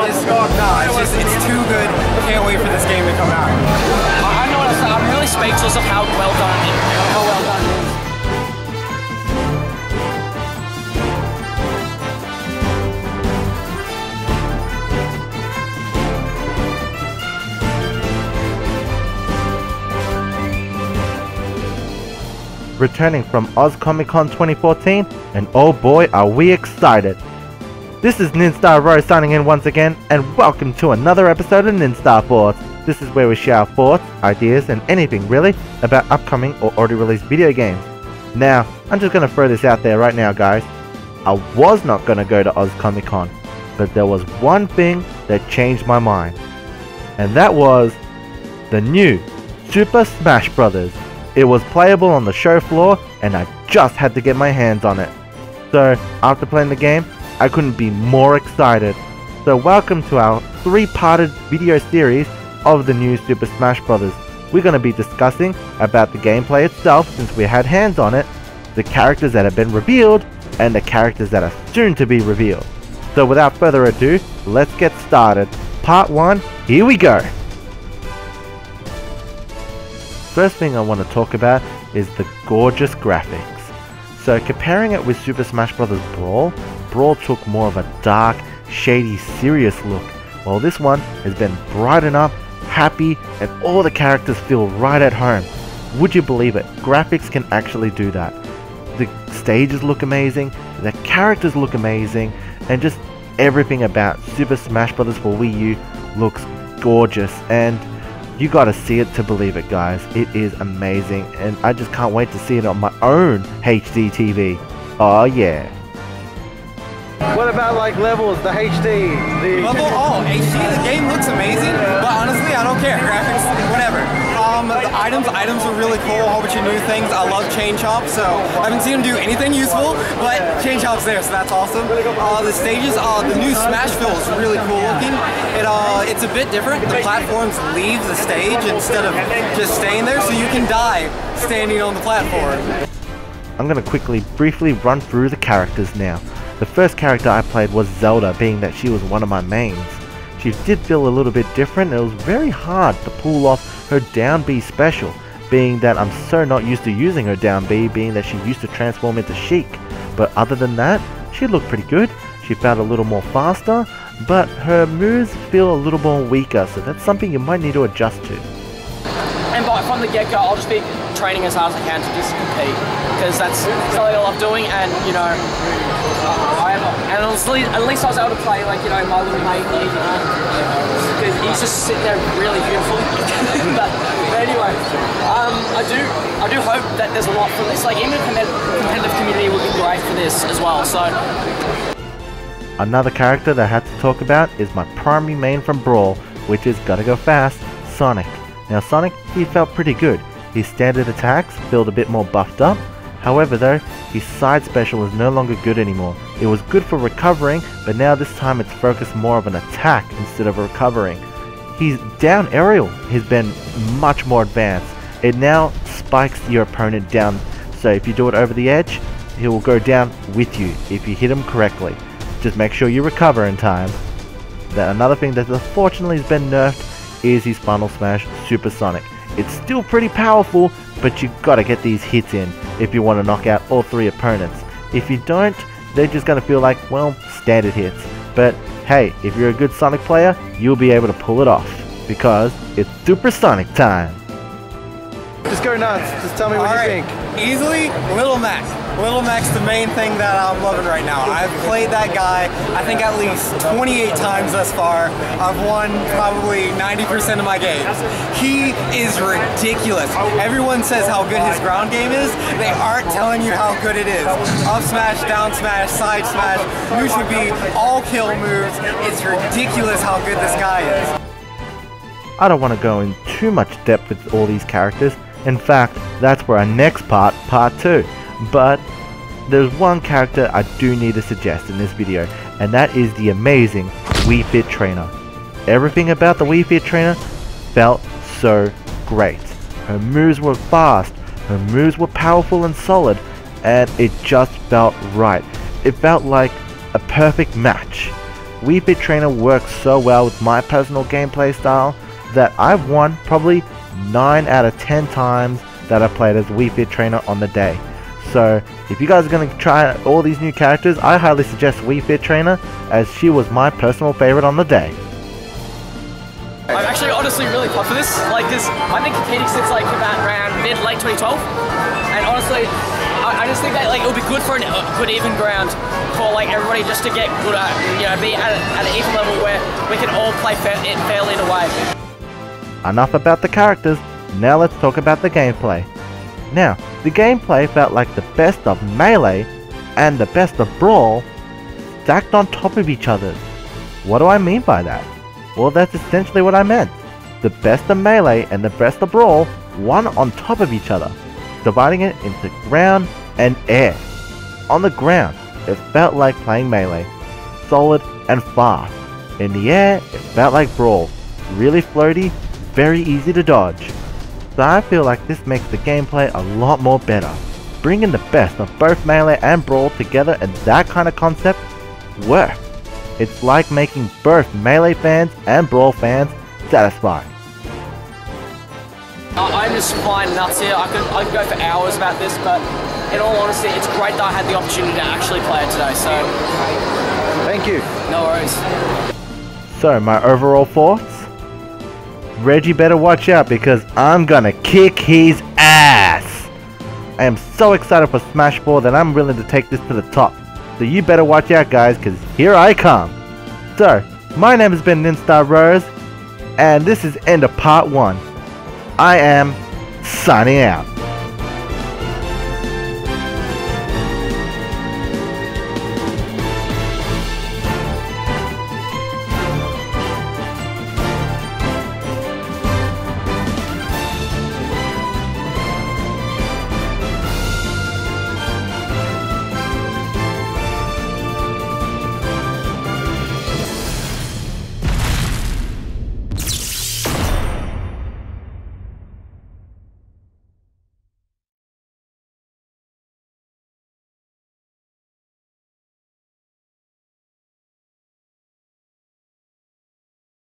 It's too good. Can't wait for this game to come out. I know what I'm really speechless of how well done it is. How well done it is. Returning from Oz Comic Con 2014, and oh boy are we excited! This is Nin Rose signing in once again, and welcome to another episode of Nin Thoughts. This is where we share our thoughts, ideas, and anything really about upcoming or already released video games. Now, I'm just gonna throw this out there right now, guys. I was not gonna go to Oz Comic Con, but there was one thing that changed my mind, and that was the new Super Smash Bros. It was playable on the show floor, and I just had to get my hands on it. So, after playing the game, I couldn't be more excited. So welcome to our 3-parted video series of the new Super Smash Bros. We're going to be discussing about the gameplay itself since we had hands on it, the characters that have been revealed, and the characters that are soon to be revealed. So without further ado, let's get started. Part 1, here we go! First thing I want to talk about is the gorgeous graphics. So comparing it with Super Smash Bros. Brawl took more of a dark, shady, serious look, while this one has been brightened up, happy, and all the characters feel right at home. Would you believe it? Graphics can actually do that. The stages look amazing, the characters look amazing, and just everything about Super Smash Bros. For Wii U looks gorgeous, and you gotta see it to believe it, guys. It is amazing, and I just can't wait to see it on my own HD TV. Oh yeah. What about like levels, the HD? Level? Oh, HD, the game looks amazing, but honestly, I don't care. Graphics, whatever. The items are really cool, a whole bunch of new things. I love Chain Chomp, so I haven't seen him do anything useful, but Chain Chomp's there, so that's awesome. The stages, the new Smash Fill is really cool looking. It's a bit different. The platforms leave the stage instead of just staying there, so you can die standing on the platform. I'm gonna briefly run through the characters now. The first character I played was Zelda, being that she was one of my mains. She did feel a little bit different, and it was very hard to pull off her down B special, being that I'm so not used to using her down B, being that she used to transform into Sheik. But other than that, she looked pretty good. She felt a little more faster, but her moves feel a little more weaker, so that's something you might need to adjust to. And from the get-go, I'll just be training as hard as I can to just compete, because that's something I love doing, and you know, and honestly, at least I was able to play like, you know, my little mate here, you know, because he's just sitting there really beautifully. but anyway, I do hope that there's a lot from this. Like even a competitive community would be great for this as well. So another character that I had to talk about is my primary main from Brawl, which is gotta go fast, Sonic. Now Sonic, he felt pretty good. His standard attacks felt a bit more buffed up. However though, his side special is no longer good anymore. It was good for recovering, but now this time it's focused more of an attack instead of recovering. His down aerial has been much more advanced. It now spikes your opponent down, so if you do it over the edge, he will go down with you if you hit him correctly. Just make sure you recover in time. Another thing that unfortunately has been nerfed is his Final Smash Super Sonic. It's still pretty powerful, but you gotta get these hits in if you want to knock out all 3 opponents. If you don't, they're just gonna feel like, well, standard hits. But hey, if you're a good Sonic player, you'll be able to pull it off, because it's Super Sonic time. Just go nuts. Just tell me what you think. Easily, Little Mac. Little Mac's the main thing that I'm loving right now. I've played that guy, I think at least 28 times thus far. I've won probably 90% of my games. He is ridiculous. Everyone says how good his ground game is. They aren't telling you how good it is. Up smash, down smash, side smash, usually be all kill moves. It's ridiculous how good this guy is. I don't want to go in too much depth with all these characters. In fact, that's for our next part 2. But there's one character I do need to suggest in this video, and that is the amazing Wii Fit Trainer. Everything about the Wii Fit Trainer felt so great. Her moves were fast, her moves were powerful and solid, and it just felt right. It felt like a perfect match. Wii Fit Trainer works so well with my personal gameplay style that I've won probably 9 out of 10 times that I played as Wii Fit Trainer on the day. So if you guys are going to try all these new characters, I highly suggest Wii Fit Trainer, as she was my personal favorite on the day. I'm actually honestly really pumped for this. Like this, I've been competing since like about around mid-late 2012, and honestly, I just think that like it would be good for a good even ground for like everybody just to get good at, you know, be at an even level where we can all play fairly in a way. Enough about the characters, now let's talk about the gameplay. Now, the gameplay felt like the best of Melee and the best of Brawl stacked on top of each other. What do I mean by that? Well, that's essentially what I meant. The best of Melee and the best of Brawl, one on top of each other, dividing it into ground and air. On the ground, it felt like playing Melee, solid and fast. In the air, it felt like Brawl, really floaty, very easy to dodge. So I feel like this makes the gameplay a lot more better. Bringing the best of both Melee and Brawl together in that kind of concept works. It's like making both Melee fans and Brawl fans satisfied. I'm just flying nuts here. I could go for hours about this, but in all honesty, it's great that I had the opportunity to actually play it today, so... Thank you. No worries. So, my overall thoughts? Reggie better watch out because I'm gonna kick his ass! I am so excited for Smash 4 that I'm willing to take this to the top. So you better watch out, guys, because here I come. So, my name has been Nin Rose, and this is end of part 1. I am signing out.